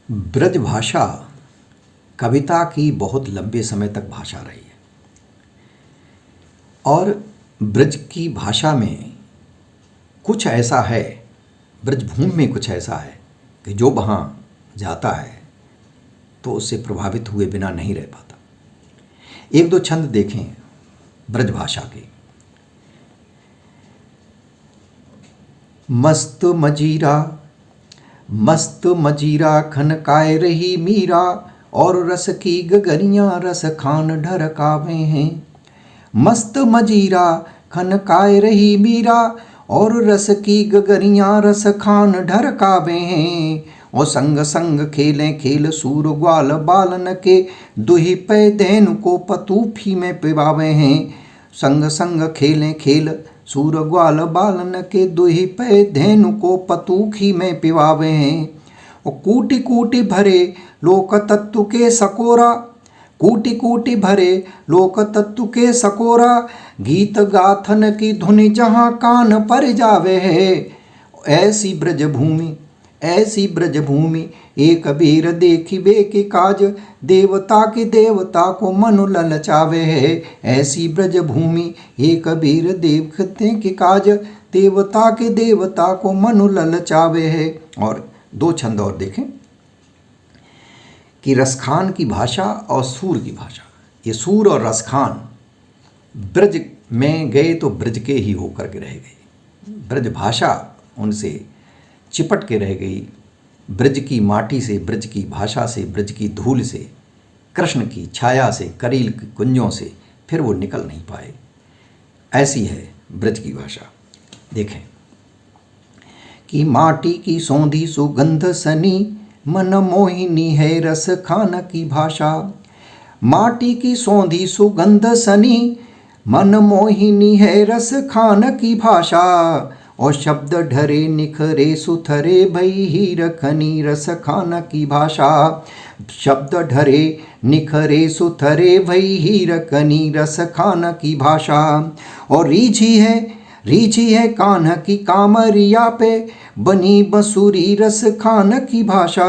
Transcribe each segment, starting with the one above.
ब्रज भाषा कविता की बहुत लंबे समय तक भाषा रही है और ब्रज की भाषा में कुछ ऐसा है, ब्रजभूमि में कुछ ऐसा है कि जो वहाँ जाता है तो उससे प्रभावित हुए बिना नहीं रह पाता। एक दो छंद देखें ब्रज भाषा के। मस्त मजीरा खनकाए रही मीरा और रस की गगरियाँ रस खान ढरकावे हैं। मस्त मजीरा खनकाए रही मीरा और रस की गगरियाँ रस खान ढरकावे हैं। और संग संग खेलें खेल सूर ग्वाल बालन के दुहि पै धेनु को पतूफी में पिवावे हैं। संग संग खेलें खेल सूर ग्वाल बालन के दुहि पै धेनु को पतूखी में पिवावे हैं। और कूटि कूटि भरे लोक तत्व के सकोरा, कूटि कूटि भरे लोक तत्व के सकोरा, गीत गाथन की धुनि जहाँ कान पर जावे है। ऐसी ब्रजभूमि एक बेर देखिबे के काज, देवता के देवता को मनु ललचावे है। ऐसी ब्रजभूमि एक बेर देखते के काज, देवता के देवता को मनु ललचावे है। और दो छंद और देखें कि रसखान की भाषा और सूर की भाषा। ये सूर और रसखान ब्रज में गए तो ब्रज के ही होकर के रह गए। ब्रज भाषा उनसे चिपट के रह गई। ब्रज की माटी से, ब्रज की भाषा से, ब्रज की धूल से, कृष्ण की छाया से, करील की कुंजों से फिर वो निकल नहीं पाए। ऐसी है ब्रज की भाषा। देखें कि माटी की सौंधी सुगंध सनी, मन मोहिनी है रस खान की भाषा। माटी की सौंधी सुगंध सनी, मन मोहिनी है रस खान की भाषा। और शब्द ढरे निखरे सुथरे भई हीर खनी रस खान की भाषा। शब्द ढरे निखरे सुथरे भई हीर खनी रस खान की भाषा। और रीझी है कान्ह की कामरिया पे, बनी बंसुरी रस खान की भाषा।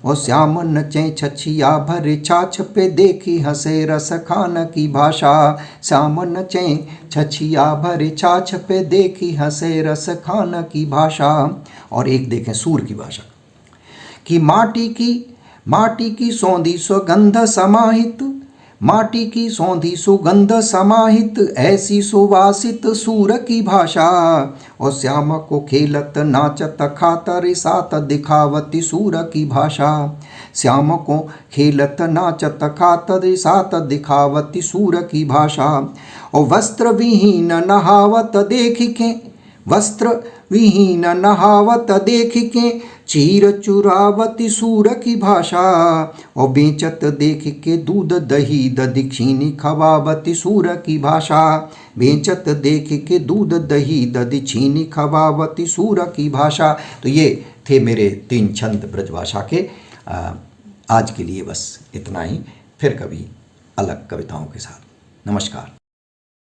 और श्याम नचे छछिया भर छाछ पे, देखी हंसे रस खान की भाषा। श्याम नचे छछिया भर छाछ पे, देखी हंसे रस खान की भाषा। और एक देखें सूर की भाषा कि माटी की सौंधी सुगंध समाहित, माटी की सौंधी सुगंध समाहित, ऐसी सुवासित सूर की भाषा। और श्याम को खेलत नाचत खातर सात दिखावती सूर की भाषा। श्याम को खेलत नाचत खातर सात दिखावती सूर की भाषा। और वस्त्र विहीन नहावत देख के चीर चुरावती सूर की भाषा। और बेचत देख के दूध दही ददीक्षिणी खवावती सूर की भाषा। बेचत देख के दूध दही ददीक्षिणी खवावती सूर की भाषा। तो ये थे मेरे 3 छंद ब्रजभाषा के। आज के लिए बस इतना ही, फिर कभी अलग कविताओं के साथ। नमस्कार।